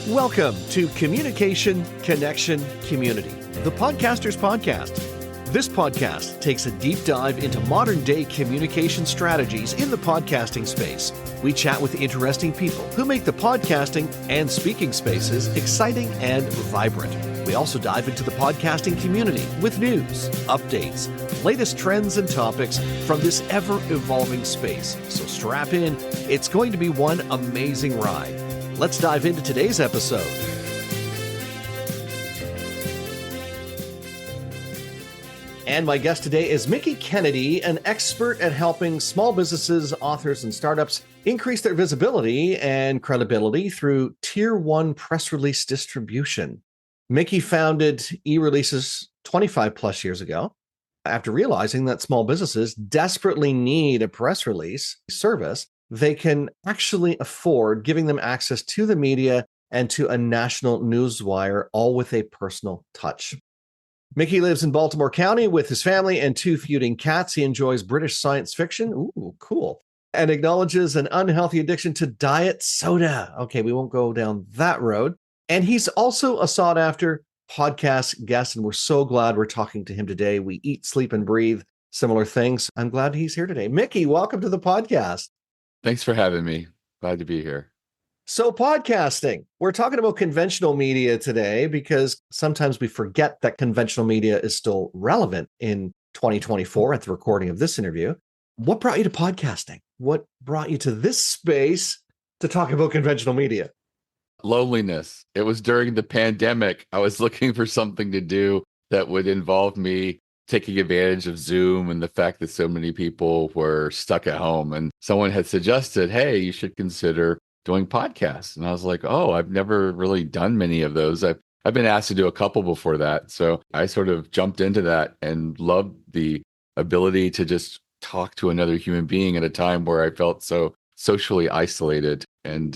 Welcome to Communication, Connection, Community, the Podcaster's Podcast. This podcast takes a deep dive into modern-day communication strategies in the podcasting space. We chat with interesting people who make the podcasting and speaking spaces exciting and vibrant. We also dive into the podcasting community with news, updates, latest trends and topics from this ever-evolving space. So strap in. It's going to be one amazing ride. Let's dive into today's episode. And my guest today is Mickie Kennedy, an expert at helping small businesses, authors, and startups increase their visibility and credibility through Tier 1 press release distribution. Mickie founded eReleases 25 plus years ago after realizing that small businesses desperately need a press release service they can actually afford, giving them access to the media and to a national newswire, all with a personal touch. Mickie lives in Baltimore County with his family and 2 feuding cats. He enjoys British science fiction. Ooh, cool. And acknowledges an unhealthy addiction to diet soda. Okay, we won't go down that road. And he's also a sought-after podcast guest, and we're so glad we're talking to him today. We eat, sleep, and breathe similar things. I'm glad he's here today. Mickie, welcome to the podcast. Thanks for having me. Glad to be here. So podcasting, we're talking about conventional media today because sometimes we forget that conventional media is still relevant in 2024 at the recording of this interview. What brought you to podcasting? What brought you to this space to talk about conventional media? Loneliness. It was during the pandemic. I was looking for something to do that would involve me taking advantage of Zoom and the fact that so many people were stuck at home. And someone had suggested, hey, you should consider doing podcasts. And I was like, oh, I've never really done many of those. I've been asked to do a couple before that. So I sort of jumped into that and loved the ability to just talk to another human being at a time where I felt so socially isolated. And,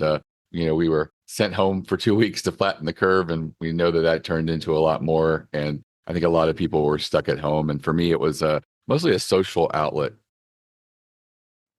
we were sent home for 2 weeks to flatten the curve. And we know that turned into a lot more. And I think a lot of people were stuck at home. And for me, it was mostly a social outlet.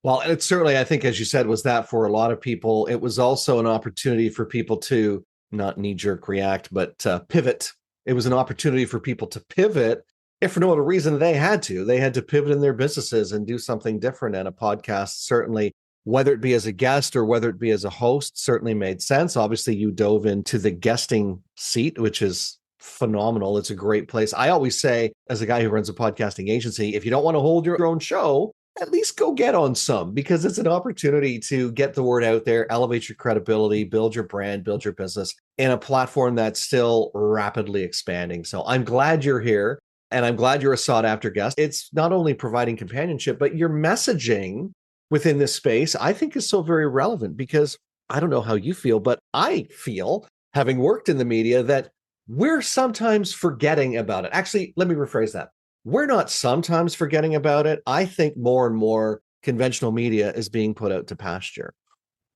Well, and it's certainly, I think, as you said, was that for a lot of people. It was also an opportunity for people to not knee-jerk react, but pivot. It was an opportunity for people to pivot, if for no other reason they had to. They had to pivot in their businesses and do something different. And a podcast, certainly, whether it be as a guest or whether it be as a host, certainly made sense. Obviously, you dove into the guesting seat, which is phenomenal. It's a great place. I always say, as a guy who runs a podcasting agency, if you don't want to hold your own show, at least go get on some, because it's an opportunity to get the word out there, elevate your credibility, build your brand, build your business in a platform that's still rapidly expanding. So I'm glad you're here, and I'm glad you're a sought after guest. It's not only providing companionship, but your messaging within this space, I think, is so very relevant, because I don't know how you feel, but I feel, having worked in the media, that we're sometimes forgetting about it. Actually, let me rephrase that. We're not sometimes forgetting about it. I think more and more conventional media is being put out to pasture.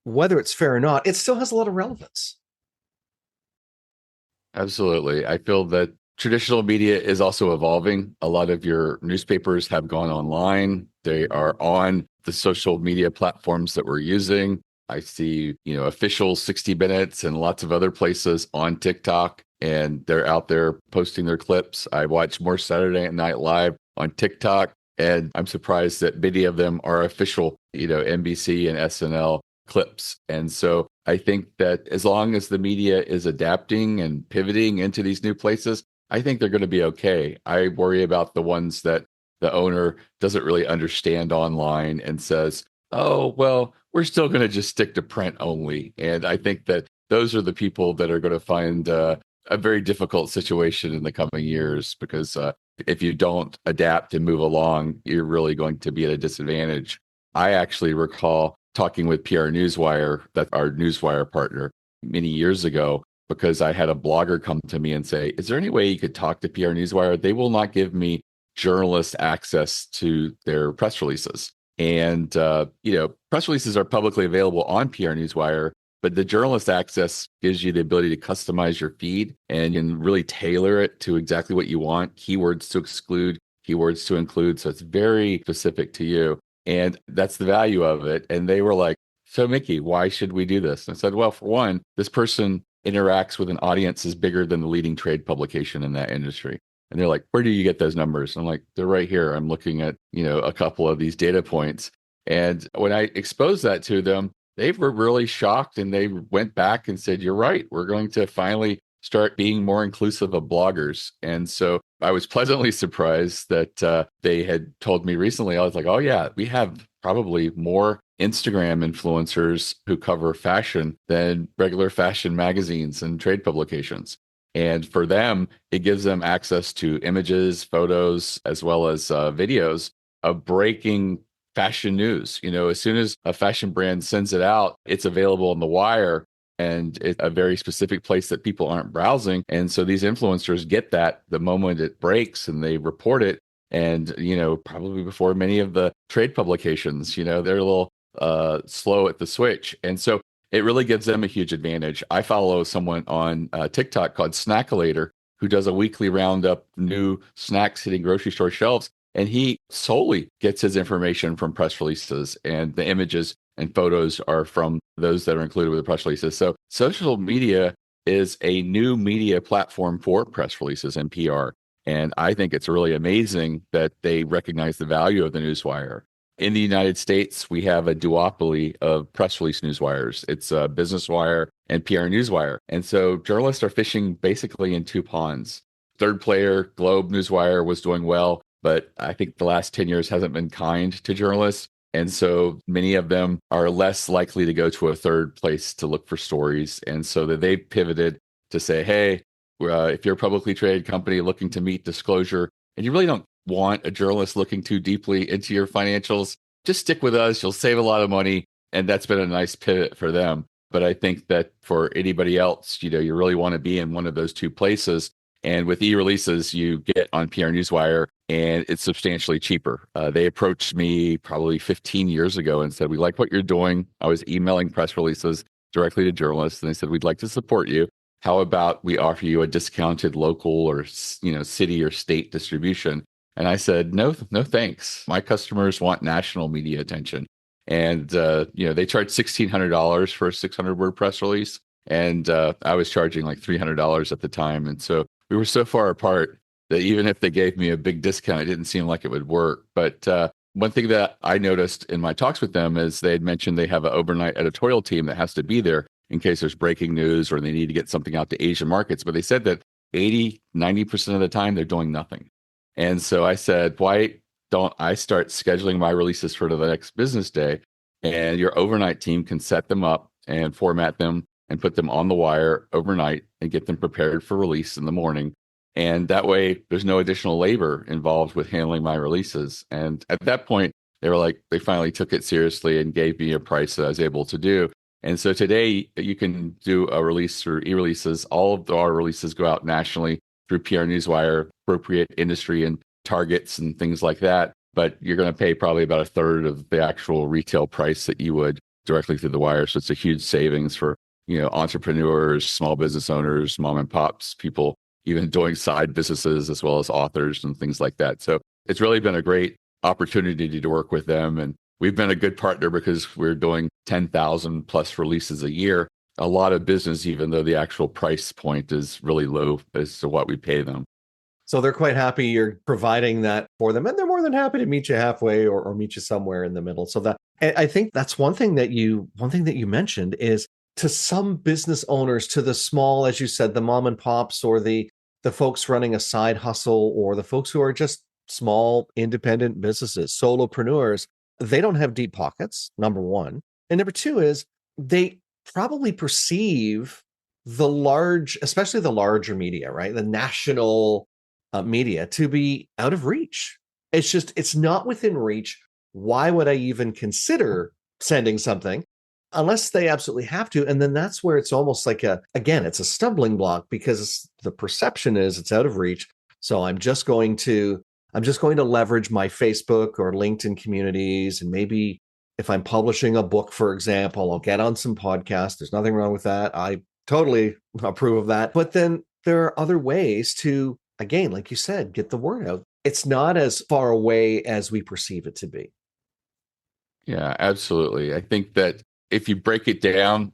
Whether it's fair or not, it still has a lot of relevance. Absolutely. I feel that traditional media is also evolving. A lot of your newspapers have gone online. They are on the social media platforms that we're using. I see, official 60 Minutes and lots of other places on TikTok, and they're out there posting their clips. I watch more Saturday Night Live on TikTok, and I'm surprised that many of them are official, NBC and SNL clips. And so I think that as long as the media is adapting and pivoting into these new places, I think they're going to be okay. I worry about the ones that the owner doesn't really understand online and says, oh, well, we're still going to just stick to print only. And I think that those are the people that are going to find a very difficult situation in the coming years, because if you don't adapt and move along, you're really going to be at a disadvantage. I actually recall talking with PR Newswire, that's our newswire partner, many years ago, because I had a blogger come to me and say, is there any way you could talk to PR Newswire? They will not give me journalist access to their press releases. And, press releases are publicly available on PR Newswire, but the journalist access gives you the ability to customize your feed and you can really tailor it to exactly what you want, keywords to exclude, keywords to include. So it's very specific to you. And that's the value of it. And they were like, so Mickie, why should we do this? And I said, well, for one, this person interacts with an audience is bigger than the leading trade publication in that industry. And they're like, where do you get those numbers? I'm like, they're right here. I'm looking at, a couple of these data points. And when I exposed that to them, they were really shocked and they went back and said, you're right. We're going to finally start being more inclusive of bloggers. And so I was pleasantly surprised that they had told me recently, I was like, oh, yeah, we have probably more Instagram influencers who cover fashion than regular fashion magazines and trade publications. And for them, it gives them access to images, photos, as well as videos of breaking fashion news. As soon as a fashion brand sends it out, it's available on the wire and it's a very specific place that people aren't browsing. And so these influencers get that the moment it breaks and they report it. And, probably before many of the trade publications, they're a little slow at the switch. And so it really gives them a huge advantage. I follow someone on TikTok called Snackalator who does a weekly roundup new snacks hitting grocery store shelves. And he solely gets his information from press releases, and the images and photos are from those that are included with the press releases. So social media is a new media platform for press releases and PR. And I think it's really amazing that they recognize the value of the newswire. In the United States, we have a duopoly of press release newswires. It's Business Wire and PR Newswire. And so journalists are fishing basically in two ponds. Third player, Globe Newswire, was doing well, but I think the last 10 years hasn't been kind to journalists. And so many of them are less likely to go to a third place to look for stories. And so that they've pivoted to say, hey, if you're a publicly traded company looking to meet disclosure, and you really don't want a journalist looking too deeply into your financials, just stick with us. You'll save a lot of money. And that's been a nice pivot for them. But I think that for anybody else, you really want to be in one of those two places. And with e-releases, you get on PR Newswire and it's substantially cheaper. They approached me probably 15 years ago and said, we like what you're doing. I was emailing press releases directly to journalists. And they said, we'd like to support you. How about we offer you a discounted local or, city or state distribution? And I said, no, thanks. My customers want national media attention. And, they charge $1,600 for a 600-word press release. And I was charging like $300 at the time. And so we were so far apart that even if they gave me a big discount, it didn't seem like it would work. But one thing that I noticed in my talks with them is they had mentioned they have an overnight editorial team that has to be there in case there's breaking news or they need to get something out to Asian markets. But they said that 90% of the time, they're doing nothing. And so I said, why don't I start scheduling my releases for the next business day? And your overnight team can set them up and format them and put them on the wire overnight and get them prepared for release in the morning. And that way, there's no additional labor involved with handling my releases. And at that point, they finally took it seriously and gave me a price that I was able to do. And so today, you can do a release through e-releases. All of our releases go out nationally through PR Newswire, appropriate industry and targets and things like that. But you're going to pay probably about a third of the actual retail price that you would directly through the wire. So it's a huge savings for entrepreneurs, small business owners, mom and pops, people even doing side businesses as well as authors and things like that. So it's really been a great opportunity to work with them. And we've been a good partner because we're doing 10,000 plus releases a year. A lot of business, even though the actual price point is really low as to what we pay them. So they're quite happy you're providing that for them, and they're more than happy to meet you halfway or meet you somewhere in the middle. So that, I think that's one thing that you mentioned is, to some business owners, to the small, as you said, the mom and pops or the folks running a side hustle or the folks who are just small independent businesses, solopreneurs, they don't have deep pockets, number one. And number two is they probably perceive the large, especially the larger media, right? The national media to be out of reach. It's not within reach. Why would I even consider sending something unless they absolutely have to? And then that's where it's almost like it's a stumbling block because the perception is it's out of reach. So I'm just going to leverage my Facebook or LinkedIn communities. And maybe if I'm publishing a book, for example, I'll get on some podcasts. There's nothing wrong with that. I totally approve of that. But then there are other ways to, again, like you said, get the word out. It's not as far away as we perceive it to be. Yeah, absolutely. I think that if you break it down,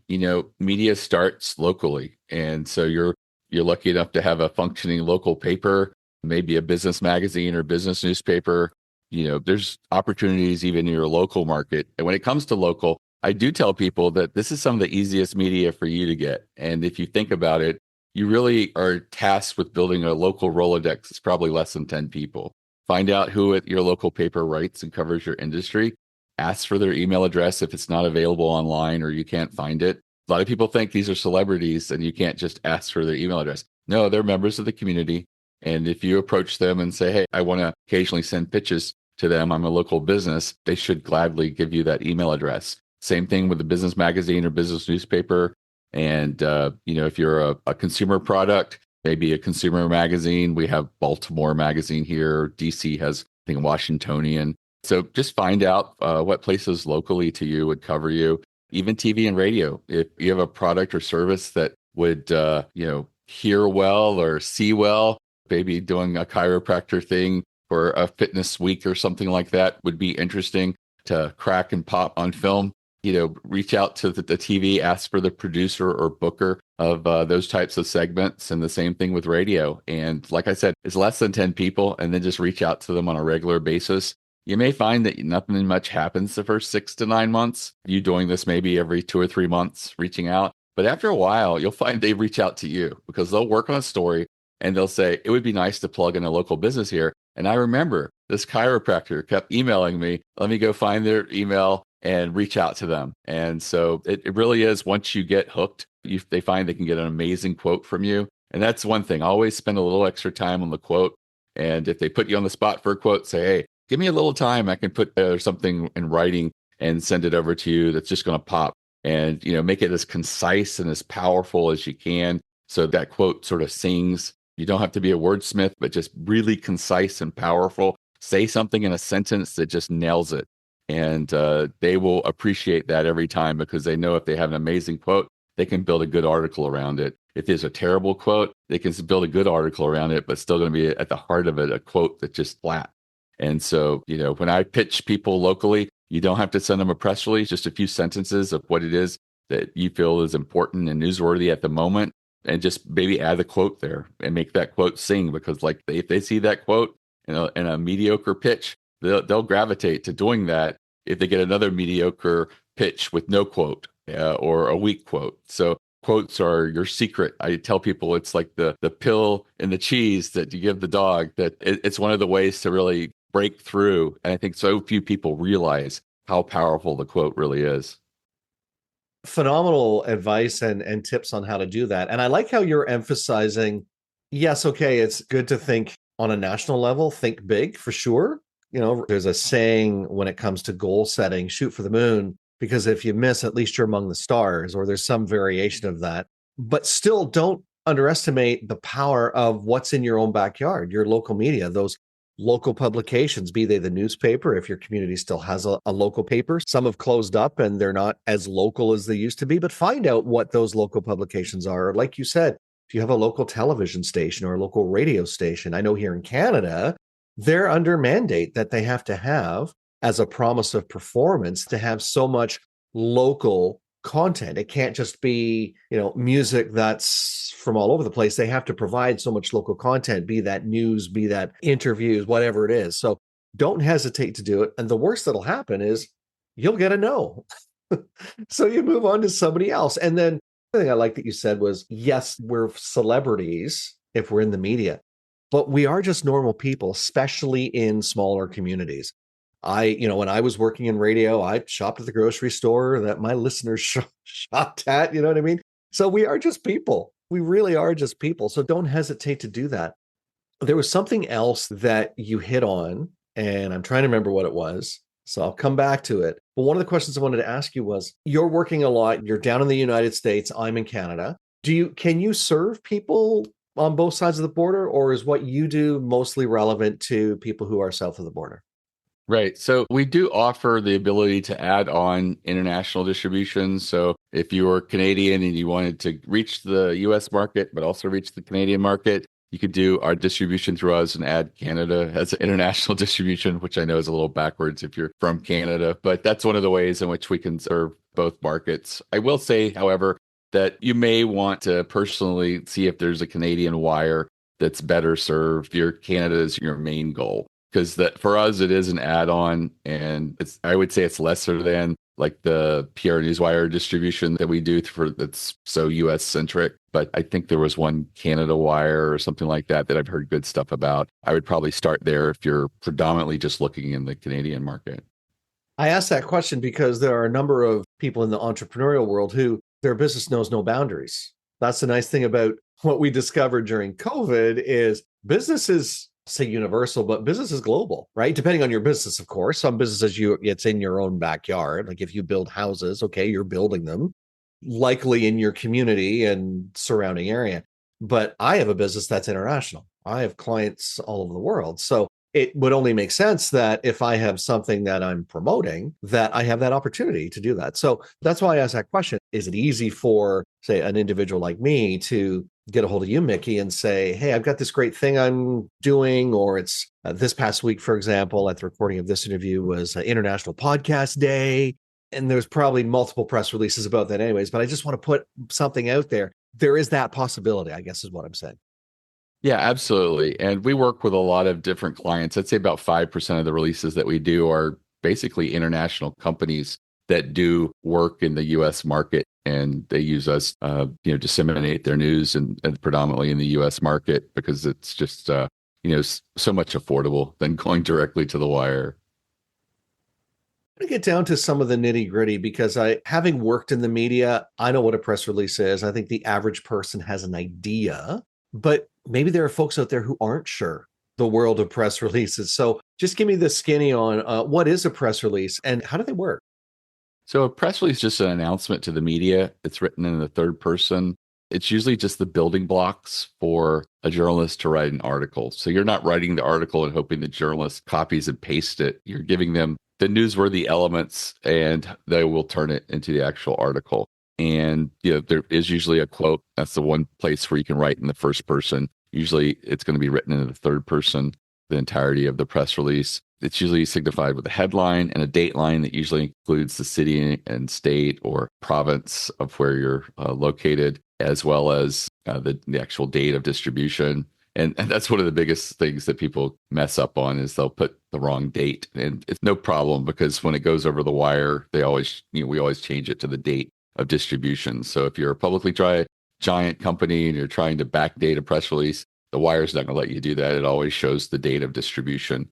media starts locally. And so you're lucky enough to have a functioning local paper, maybe a business magazine or business newspaper. There's opportunities even in your local market. And when it comes to local, I do tell people that this is some of the easiest media for you to get. And if you think about it, you really are tasked with building a local Rolodex. It's probably less than 10 people. Find out who at your local paper writes and covers your industry. Ask for their email address if it's not available online or you can't find it. A lot of people think these are celebrities and you can't just ask for their email address. No, they're members of the community. And if you approach them and say, hey, I want to occasionally send pitches to them, I'm a local business, they should gladly give you that email address. Same thing with the business magazine or business newspaper. And, if you're a consumer product, maybe a consumer magazine, we have Baltimore Magazine here. DC has, I think, Washingtonian. So just find out what places locally to you would cover you, even TV and radio. If you have a product or service that would, hear well or see well, maybe doing a chiropractor thing for a fitness week or something like that would be interesting to crack and pop on film. Reach out to the TV, ask for the producer or booker of those types of segments, and the same thing with radio. And like I said, it's less than 10 people, and then just reach out to them on a regular basis. You may find that nothing much happens the first 6 to 9 months. You doing this maybe every 2 or 3 months, reaching out. But after a while, you'll find they reach out to you because they'll work on a story and they'll say, it would be nice to plug in a local business here. And I remember this chiropractor kept emailing me. Let me go find their email and reach out to them. And so it really is, once you get hooked, they find they can get an amazing quote from you. And that's one thing. Always spend a little extra time on the quote. And if they put you on the spot for a quote, say, hey, give me a little time. I can put something in writing and send it over to you that's just going to pop. And, make it as concise and as powerful as you can so that quote sort of sings. You don't have to be a wordsmith, but just really concise and powerful. Say something in a sentence that just nails it. And they will appreciate that every time because they know if they have an amazing quote, they can build a good article around it. If there's a terrible quote, they can build a good article around it, but still going to be at the heart of it, a quote that's just flat. And so, when I pitch people locally, you don't have to send them a press release, just a few sentences of what it is that you feel is important and newsworthy at the moment. And just maybe add a quote there and make that quote sing, because if they see that quote in a mediocre pitch, they'll gravitate to doing that if they get another mediocre pitch with no quote or a weak quote. So quotes are your secret. I tell people it's like the pill in the cheese that you give the dog, that it's one of the ways to really break through. And I think so few people realize how powerful the quote really is. Phenomenal advice and tips on how to do that. And I like how you're emphasizing, yes, okay, it's good to think on a national level, think big for sure. There's a saying when it comes to goal setting, shoot for the moon, because if you miss, at least you're among the stars, or there's some variation of that. But still, don't underestimate the power of what's in your own backyard, your local media, those local publications, be they the newspaper, if your community still has a local paper. Some have closed up and they're not as local as they used to be, but find out what those local publications are. Like you said, if you have a local television station or a local radio station, I know here in Canada, they're under mandate that they have to have, as a promise of performance, to have so much local content. It can't just be, music that's from all over the place. They have to provide so much local content, be that news, be that interviews, whatever it is. So don't hesitate to do it. And the worst that'll happen is you'll get a no. So you move on to somebody else. And then the thing I like that you said was, yes, we're celebrities if we're in the media, but we are just normal people, especially in smaller communities. When I was working in radio, I shopped at the grocery store that my listeners shopped at, you know what I mean? So we are just people. We really are just people. So don't hesitate to do that. There was something else that you hit on, and I'm trying to remember what it was. So I'll come back to it. But one of the questions I wanted to ask you was, you're working a lot. You're down in the United States. I'm in Canada. Can you serve people on both sides of the border, or is what you do mostly relevant to people who are south of the border? Right. So we do offer the ability to add on international distribution. So if you were Canadian and you wanted to reach the US market, but also reach the Canadian market, You could do our distribution through us and add Canada as an international distribution, which I know is a little backwards if you're from Canada, but that's one of the ways in which we can serve both markets. I will say, however, that you may want to personally see if there's a Canadian wire that's better served. Your Canada is your main goal because that for us it is an add-on, and it's I would say it's lesser than like the PR Newswire distribution that we do for that's so US centric. But I think there was one Canada Wire or something like that that I've heard good stuff about. I would probably start there if you're predominantly just looking in the Canadian market. I asked that question because there are a number of people in the entrepreneurial world who their business knows no boundaries. That's the nice thing about what we discovered during COVID is business is say universal, but business is global, right? Depending on your business, of course. Some businesses it's in your own backyard. Like if you build houses, okay, you're building them likely in your community and surrounding area. But I have a business that's international. I have clients all over the world. So it would only make sense that if I have something that I'm promoting, that I have that opportunity to do that. So that's why I asked that question. Is it easy for, say, an individual like me to get a hold of you, Mickie, and say, hey, I've got this great thing I'm doing, or it's this past week, for example, at the recording of this interview was International Podcast Day. And there's probably multiple press releases about that anyways, but I just want to put something out there. There is that possibility, I guess is what I'm saying. Yeah, absolutely. And we work with a lot of different clients. I'd say about 5% of the releases that we do are basically international companies that do work in the US market, and they use us disseminate their news and predominantly in the US market because it's just so much affordable than going directly to the wire. To get down to some of the nitty gritty, because having worked in the media, I know what a press release is. I think the average person has an idea, but maybe there are folks out there who aren't sure the world of press releases. So just give me the skinny on what is a press release and how do they work? So a press release is just an announcement to the media. It's written in the third person. It's usually just the building blocks for a journalist to write an article. So you're not writing the article and hoping the journalist copies and pastes it. You're giving them the newsworthy elements and they will turn it into the actual article. And there is usually a quote. That's the one place where you can write in the first person. Usually it's going to be written in the third person, the entirety of the press release. It's usually signified with a headline and a date line that usually includes the city and state or province of where you're located, as well as the actual date of distribution. And that's one of the biggest things that people mess up on is they'll put the wrong date. And it's no problem because when it goes over the wire, we always change it to the date of distribution. So if you're a publicly giant company and you're trying to backdate a press release, the wire's not going to let you do that. It always shows the date of distribution.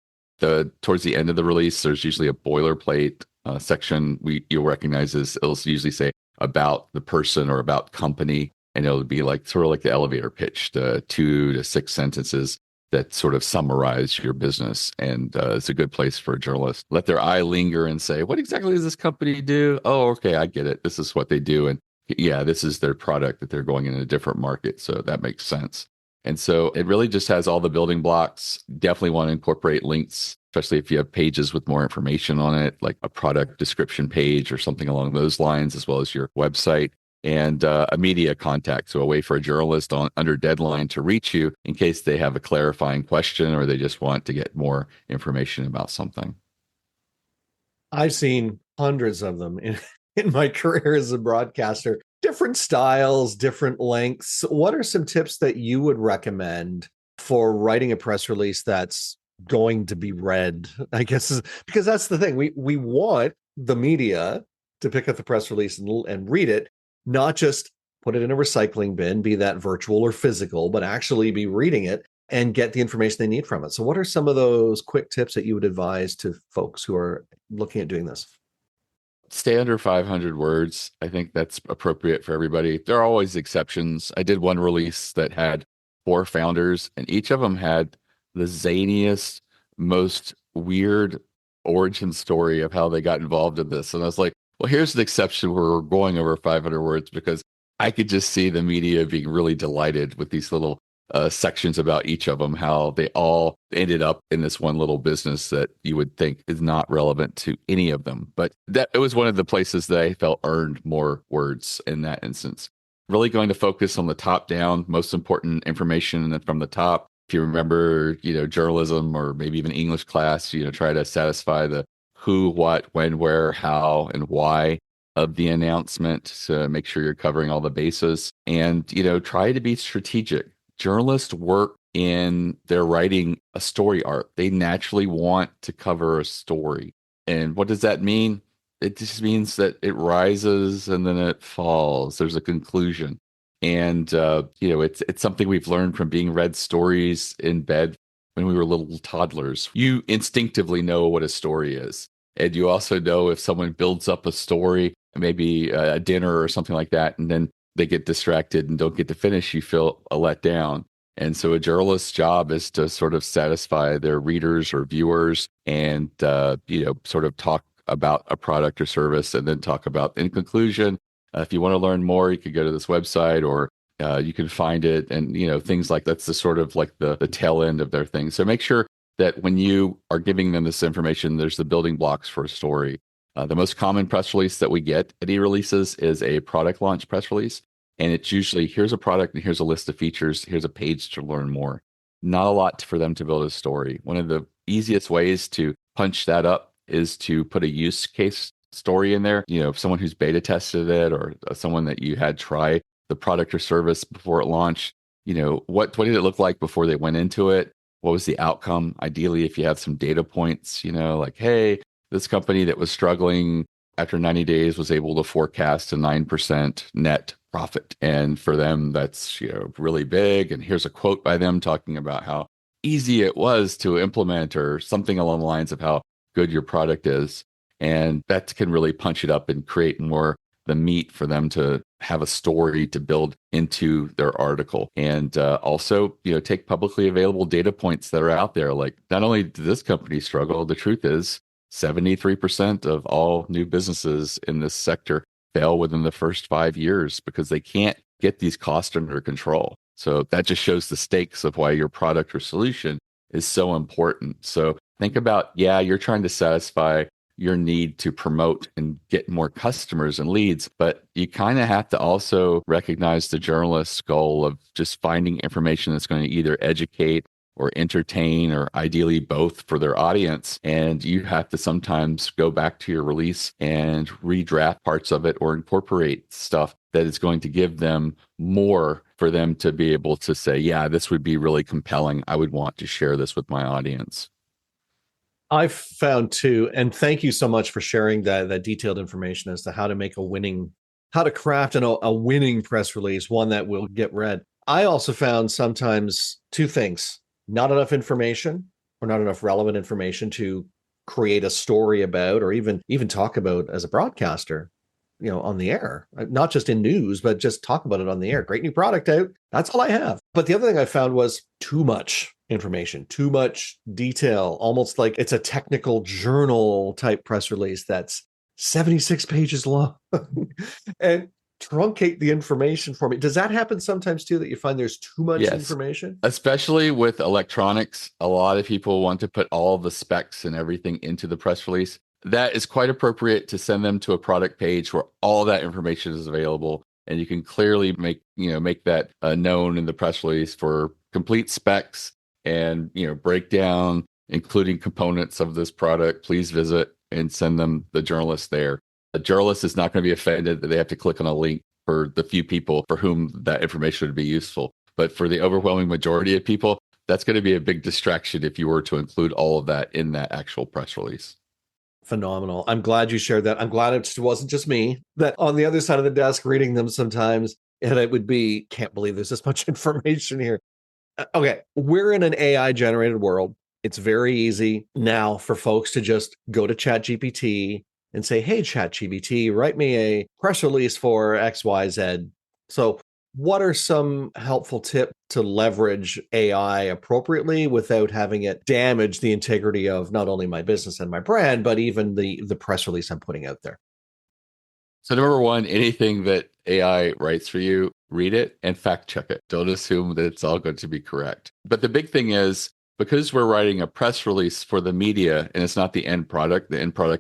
Towards the end of the release, there's usually a boilerplate section you'll recognize as it'll usually say about the person or about company, and it'll be like sort of like the elevator pitch, the 2 to 6 sentences that sort of summarize your business. And it's a good place for a journalist. Let their eye linger and say, what exactly does this company do? Oh, okay, I get it. This is what they do. And yeah, this is their product that they're going in a different market. So that makes sense. And so it really just has all the building blocks. Definitely want to incorporate links, especially if you have pages with more information on it, like a product description page or something along those lines, as well as your website. And a media contact, so a way for a journalist under deadline to reach you in case they have a clarifying question or they just want to get more information about something. I've seen hundreds of them in my career as a broadcaster, different styles, different lengths. What are some tips that you would recommend for writing a press release that's going to be read? I guess because that's the thing. We want the media to pick up the press release and read it, not just put it in a recycling bin, be that virtual or physical, but actually be reading it and get the information they need from it. So what are some of those quick tips that you would advise to folks who are looking at doing this? Stay under 500 words. I think that's appropriate for everybody. There are always exceptions. I did one release that had 4 founders, and each of them had the zaniest, most weird origin story of how they got involved in this. And I was like, well, here's an exception where we're going over 500 words because I could just see the media being really delighted with these little sections about each of them, how they all ended up in this one little business that you would think is not relevant to any of them. But it was one of the places that I felt earned more words in that instance. really going to focus on the top down, most important information and then from the top. If you remember, journalism or maybe even English class, try to satisfy the who, what, when, where, how, and why of the announcement to make sure you're covering all the bases and, try to be strategic. Journalists work in their writing a story arc. They naturally want to cover a story. And what does that mean? It just means that it rises and then it falls. There's a conclusion. And it's something we've learned from being read stories in bed when we were little toddlers. You instinctively know what a story is. And you also know if someone builds up a story, maybe a dinner or something like that, and then they get distracted and don't get to finish, you feel a letdown. And so a journalist's job is to sort of satisfy their readers or viewers and, sort of talk about a product or service and then talk about, in conclusion, if you want to learn more, you could go to this website or you can find it. And, things like that's the sort of like the tail end of their thing. So make sure that when you are giving them this information, there's the building blocks for a story. The most common press release that we get at e-releases is a product launch press release. And it's usually, here's a product and here's a list of features. Here's a page to learn more. Not a lot for them to build a story. One of the easiest ways to punch that up is to put a use case story in there. Someone who's beta tested it or someone that you had try the product or service before it launched. What did it look like before they went into it? What was the outcome? Ideally, if you have some data points, like, hey, this company that was struggling after 90 days was able to forecast a 9% net profit. And for them, that's, really big. And here's a quote by them talking about how easy it was to implement or something along the lines of how good your product is. And that can really punch it up and create more the meat for them to have a story to build into their article. And also, take publicly available data points that are out there. Like, not only did this company struggle, the truth is 73% of all new businesses in this sector fail within the first 5 years because they can't get these costs under control. So that just shows the stakes of why your product or solution is so important. So think about, you're trying to satisfy your need to promote and get more customers and leads, but you kind of have to also recognize the journalist's goal of just finding information that's going to either educate or entertain, or ideally both for their audience. And you have to sometimes go back to your release and redraft parts of it or incorporate stuff that is going to give them more for them to be able to say, yeah, this would be really compelling. I would want to share this with my audience. I've found too, and thank you so much for sharing that detailed information as to how to make how to craft a winning press release, one that will get read. I also found sometimes two things: not enough information or not enough relevant information to create a story about, or even talk about as a broadcaster, on the air, not just in news, but just talk about it on the air. Great new product out. That's all I have. But the other thing I found was too much information, too much detail, almost like it's a technical journal type press release that's 76 pages long and truncate the information for me. Does that happen sometimes too, that you find there's too much information? Especially with electronics, a lot of people want to put all the specs and everything into the press release. That is quite appropriate to send them to a product page where all that information is available. And you can clearly make that known in the press release for complete specs and, breakdown, including components of this product. Please visit and send them the journalist there. The journalist is not going to be offended that they have to click on a link for the few people for whom that information would be useful. But for the overwhelming majority of people, that's going to be a big distraction if you were to include all of that in that actual press release. Phenomenal. I'm glad you shared that. I'm glad it wasn't just me that on the other side of the desk reading them sometimes, and it would be, can't believe there's this much information here. Okay, we're in an AI generated world. It's very easy now for folks to just go to ChatGPT and say, hey, ChatGPT, write me a press release for XYZ. So what are some helpful tips to leverage AI appropriately without having it damage the integrity of not only my business and my brand, but even the press release I'm putting out there? So number one, anything that AI writes for you, read it and fact check it. Don't assume that it's all going to be correct. But the big thing is, because we're writing a press release for the media and it's not the end product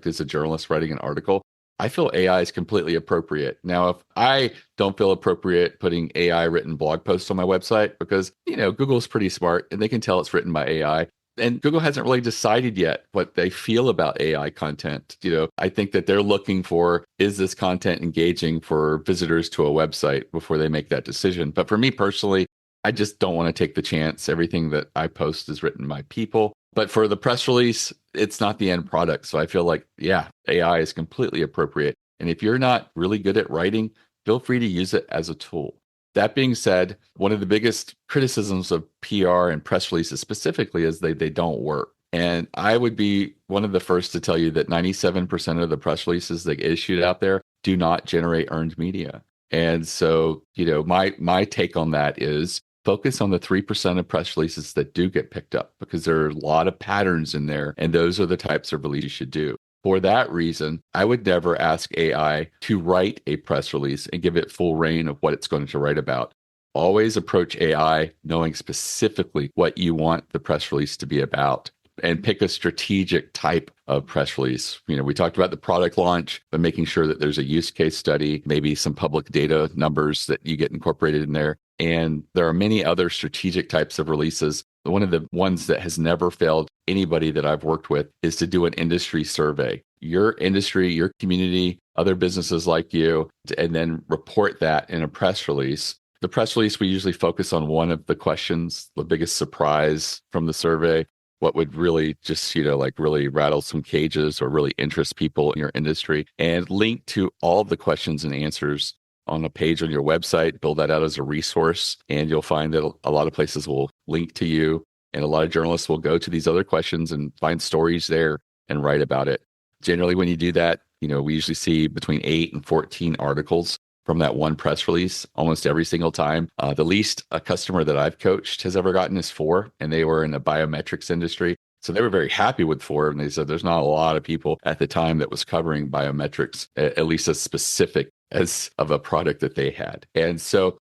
is a journalist writing an article, I feel AI is completely appropriate. Now, if I don't feel appropriate putting AI written blog posts on my website because, Google's pretty smart and they can tell it's written by AI. And Google hasn't really decided yet what they feel about AI content. I think that they're looking for, is this content engaging for visitors to a website before they make that decision? But for me personally, I just don't want to take the chance. Everything that I post is written by people. But for the press release, it's not the end product. So I feel like, yeah, AI is completely appropriate. And if you're not really good at writing, feel free to use it as a tool. That being said, one of the biggest criticisms of PR and press releases specifically is they don't work. And I would be one of the first to tell you that 97% of the press releases that get issued out there do not generate earned media. And so, my take on that is focus on the 3% of press releases that do get picked up, because there are a lot of patterns in there. And those are the types of release you should do. For that reason, I would never ask AI to write a press release and give it full reign of what it's going to write about. Always approach AI knowing specifically what you want the press release to be about, and pick a strategic type of press release. We talked about the product launch, but making sure that there's a use case study, maybe some public data numbers that you get incorporated in there. And there are many other strategic types of releases. One of the ones that has never failed anybody that I've worked with is to do an industry survey. Your industry, your community, other businesses like you, and then report that in a press release. The press release, we usually focus on one of the questions, the biggest surprise from the survey, what would really just, really rattle some cages or really interest people in your industry, and link to all the questions and answers on a page on your website. Build that out as a resource, and you'll find that a lot of places will link to you, and a lot of journalists will go to these other questions and find stories there and write about it. Generally, when you do that, we usually see between 8 and 14 articles from that one press release almost every single time. The least a customer that I've coached has ever gotten is 4, and they were in the biometrics industry. So they were very happy with 4, and they said there's not a lot of people at the time that was covering biometrics, at least as specific as of a product that they had. And so,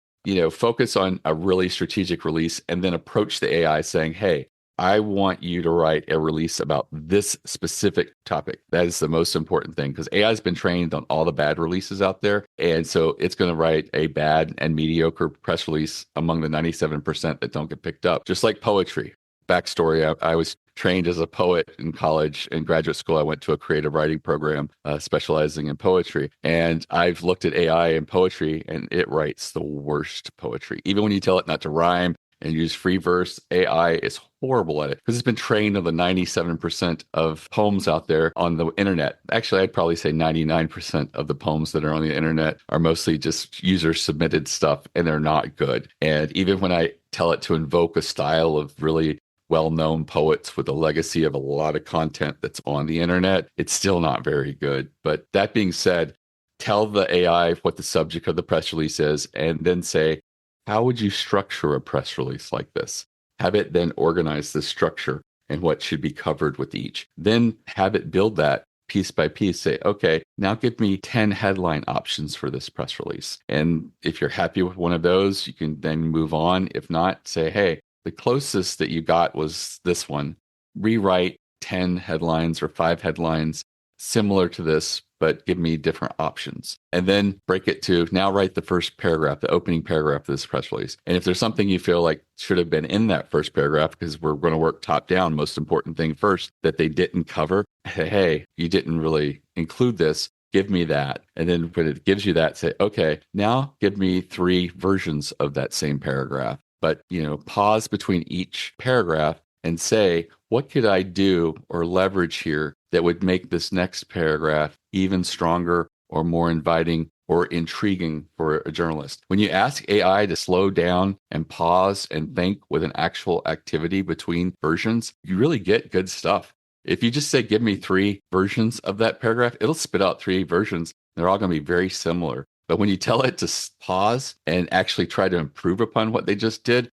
focus on a really strategic release, and then approach the AI saying, hey, I want you to write a release about this specific topic. That is the most important thing, because AI has been trained on all the bad releases out there. And so it's going to write a bad and mediocre press release among the 97% that don't get picked up, just like poetry. Backstory, I was trained as a poet in college. In graduate school, I went to a creative writing program specializing in poetry. And I've looked at AI and poetry, and it writes the worst poetry. Even when you tell it not to rhyme and use free verse, AI is horrible at it, because it's been trained on the 97% of poems out there on the internet. Actually, I'd probably say 99% of the poems that are on the internet are mostly just user submitted stuff, and they're not good. And even when I tell it to invoke a style of really well-known poets with a legacy of a lot of content that's on the internet, it's still not very good. But that being said, tell the AI what the subject of the press release is, and then say, how would you structure a press release like this? Have it then organize the structure and what should be covered with each. Then have it build that piece by piece. Say, okay, now give me 10 headline options for this press release. And if you're happy with one of those, you can then move on. If not, say, hey, the closest that you got was this one. Rewrite 10 headlines or 5 headlines similar to this, but give me different options. And then break it to, now write the first paragraph, the opening paragraph of this press release. And if there's something you feel like should have been in that first paragraph, because we're going to work top down, most important thing first, that they didn't cover, hey, you didn't really include this, give me that. And then when it gives you that, say, okay, now give me 3 versions of that same paragraph. But, pause between each paragraph and say, what could I do or leverage here that would make this next paragraph even stronger or more inviting or intriguing for a journalist? When you ask AI to slow down and pause and think with an actual activity between versions, you really get good stuff. If you just say, give me 3 versions of that paragraph, it'll spit out 3 versions. They're all going to be very similar. But when you tell it to pause and actually try to improve upon what they just did,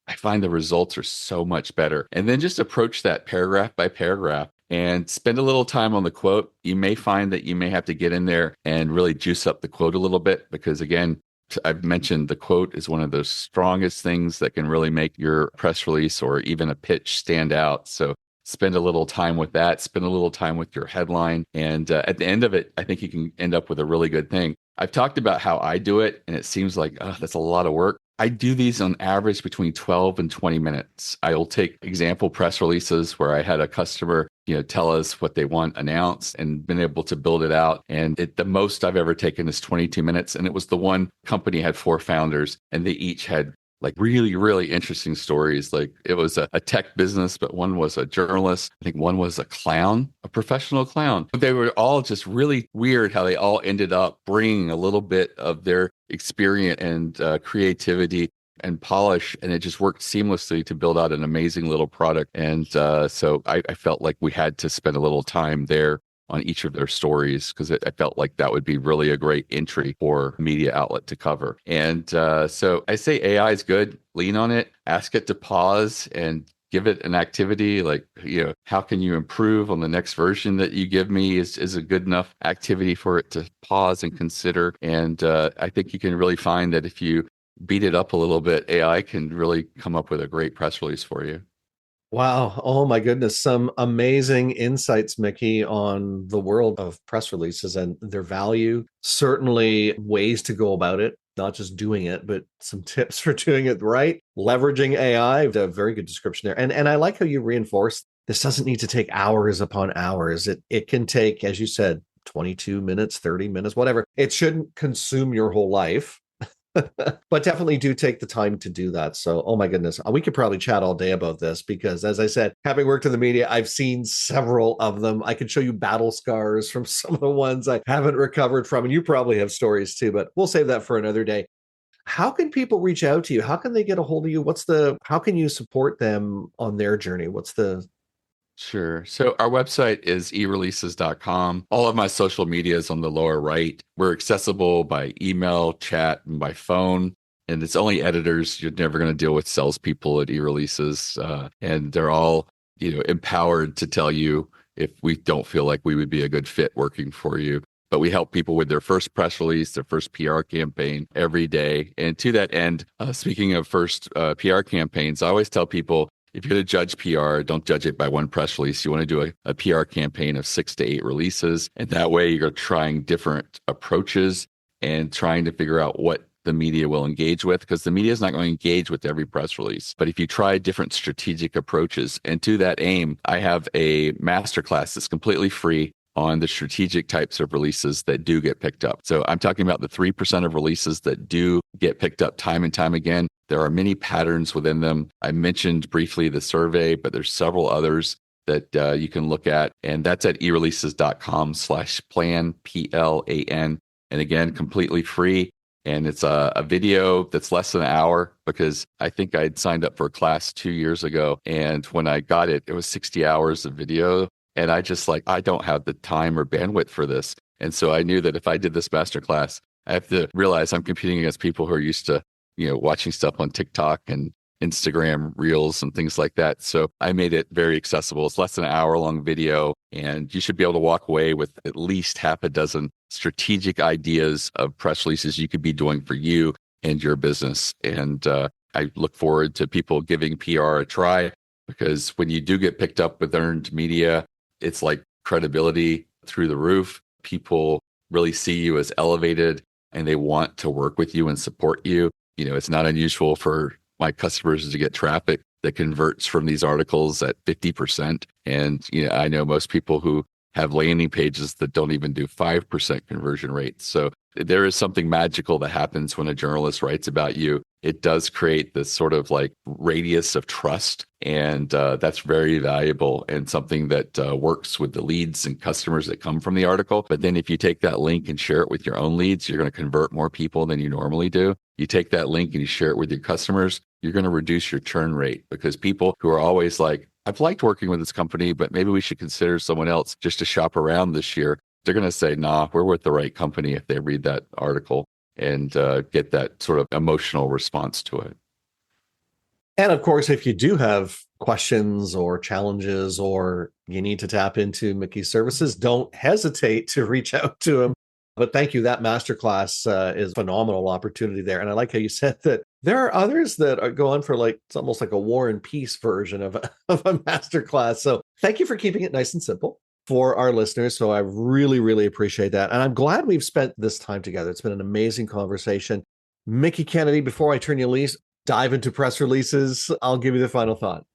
I find the results are so much better. And then just approach that paragraph by paragraph and spend a little time on the quote. You may find that you may have to get in there and really juice up the quote a little bit, because again, I've mentioned the quote is one of those strongest things that can really make your press release or even a pitch stand out. So spend a little time with that, spend a little time with your headline. And at the end of it, I think you can end up with a really good thing. I've talked about how I do it, and it seems like, oh, that's a lot of work. I do these on average between 12 and 20 minutes. I will take example press releases where I had a customer, tell us what they want announced and been able to build it out. And the most I've ever taken is 22 minutes. And it was the one company had 4 founders, and they each had like really, really interesting stories. Like it was a tech business, but one was a journalist. I think one was a clown, a professional clown. But they were all just really weird how they all ended up bringing a little bit of their experience and creativity and polish, and it just worked seamlessly to build out an amazing little product. And so I felt like we had to spend a little time there on each of their stories because I felt like that would be really a great entry for a media outlet to cover. And so I say AI is good. Lean on it, ask it to pause and give it an activity like, how can you improve on the next version that you give me is a good enough activity for it to pause and consider. And I think you can really find that if you beat it up a little bit, AI can really come up with a great press release for you. Wow. Oh my goodness. Some amazing insights, Mickie, on the world of press releases and their value. Certainly ways to go about it, not just doing it, but some tips for doing it right. Leveraging AI, a very good description there. And I like how you reinforce this doesn't need to take hours upon hours. It can take, as you said, 22 minutes, 30 minutes, whatever. It shouldn't consume your whole life. But definitely do take the time to do that. So, oh my goodness, we could probably chat all day about this because, as I said, having worked in the media, I've seen several of them. I could show you battle scars from some of the ones I haven't recovered from, and you probably have stories too, but we'll save that for another day. How can people reach out to you? How can they get a hold of you? How can you support them on their journey? Sure. So our website is ereleases.com. All of my social media is on the lower right. We're accessible by email, chat, and by phone. And it's only editors. You're never going to deal with salespeople at eReleases. And they're all, empowered to tell you if we don't feel like we would be a good fit working for you. But we help people with their first press release, their first PR campaign every day. And to that end, speaking of first PR campaigns, I always tell people, if you're going to judge PR, don't judge it by one press release. You want to do a PR campaign of 6 to 8 releases. And that way you're trying different approaches and trying to figure out what the media will engage with, because the media is not going to engage with every press release. But if you try different strategic approaches, and to that aim, I have a masterclass that's completely free on the strategic types of releases that do get picked up. So I'm talking about the 3% of releases that do get picked up time and time again. There are many patterns within them. I mentioned briefly the survey, but there's several others that you can look at. And that's at ereleases.com/plan, PLAN. And again, completely free. And it's a video that's less than an hour because I think I'd signed up for a class 2 years ago. And when I got it, it was 60 hours of video. And I don't have the time or bandwidth for this. And so I knew that if I did this masterclass, I have to realize I'm competing against people who are used to, watching stuff on TikTok and Instagram reels and things like that. So I made it very accessible. It's less than an hour long video, and you should be able to walk away with at least half a dozen strategic ideas of press releases you could be doing for you and your business. And I look forward to people giving PR a try, because when you do get picked up with earned media, it's like credibility through the roof. People really see you as elevated and they want to work with you and support you. It's not unusual for my customers to get traffic that converts from these articles at 50%. And, I know most people who have landing pages that don't even do 5% conversion rates. So there is something magical that happens when a journalist writes about you. It does create this sort of like radius of trust. And that's very valuable and something that works with the leads and customers that come from the article. But then if you take that link and share it with your own leads, you're going to convert more people than you normally do. You take that link and you share it with your customers, you're going to reduce your churn rate, because people who are always like, I've liked working with this company, but maybe we should consider someone else just to shop around this year. They're going to say, nah, we're with the right company if they read that article and get that sort of emotional response to it. And of course, if you do have questions or challenges, or you need to tap into Mickie's services, don't hesitate to reach out to him. But thank you. That masterclass is a phenomenal opportunity there. And I like how you said that there are others that go on for it's almost like a war and peace version of a masterclass. So thank you for keeping it nice and simple for our listeners. So I really, really appreciate that. And I'm glad we've spent this time together. It's been an amazing conversation. Mickie Kennedy, before I turn you loose, dive into press releases, I'll give you the final thought.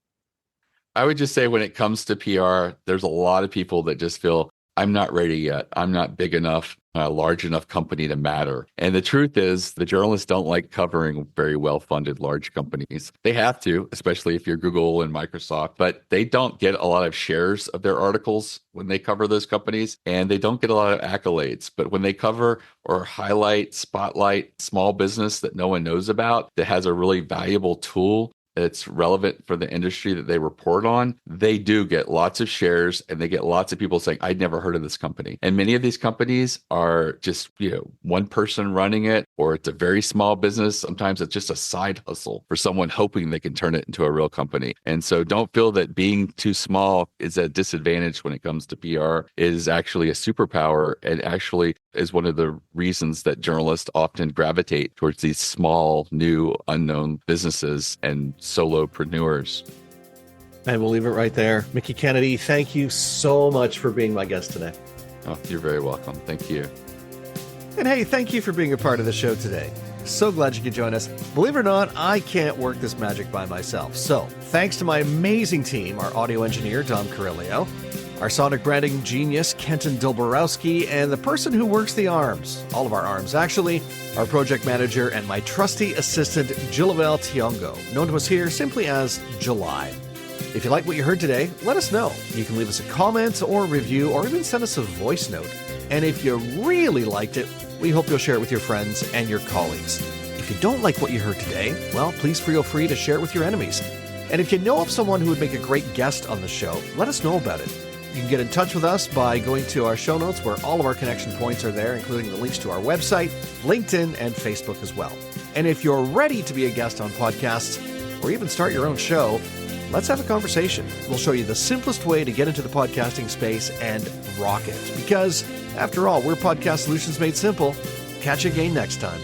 I would just say when it comes to PR, there's a lot of people that just feel, I'm not ready yet. I'm not big enough, a large enough company to matter. And the truth is, the journalists don't like covering very well-funded large companies. They have to, especially if you're Google and Microsoft, but they don't get a lot of shares of their articles when they cover those companies, and they don't get a lot of accolades. But when they cover or highlight, spotlight small business that no one knows about, that has a really valuable tool that's relevant for the industry that they report on, they do get lots of shares, and they get lots of people saying, I'd never heard of this company. And many of these companies are just, one person running it, or it's a very small business. Sometimes it's just a side hustle for someone hoping they can turn it into a real company. And so don't feel that being too small is a disadvantage when it comes to PR. It is actually a superpower, and actually is one of the reasons that journalists often gravitate towards these small, new, unknown businesses and solopreneurs. And we'll leave it right there. Mickie Kennedy, thank you so much for being my guest today. Oh, you're very welcome. Thank you. And hey, thank you for being a part of the show today. So glad you could join us. Believe it or not, I can't work this magic by myself. So thanks to my amazing team, our audio engineer, Dom Carillio, our sonic branding genius, Kenton Dilborowski, and the person who works the arms, all of our arms actually, our project manager and my trusty assistant, Jillavel Tiongo, known to us here simply as July. If you like what you heard today, let us know. You can leave us a comment or review, or even send us a voice note. And if you really liked it, we hope you'll share it with your friends and your colleagues. If you don't like what you heard today, well, please feel free to share it with your enemies. And if you know of someone who would make a great guest on the show, let us know about it. You can get in touch with us by going to our show notes, where all of our connection points are there, including the links to our website, LinkedIn, and Facebook as well. And if you're ready to be a guest on podcasts, or even start your own show, let's have a conversation. We'll show you the simplest way to get into the podcasting space and rock it. Because, after all, we're Podcast Solutions Made Simple. Catch you again next time.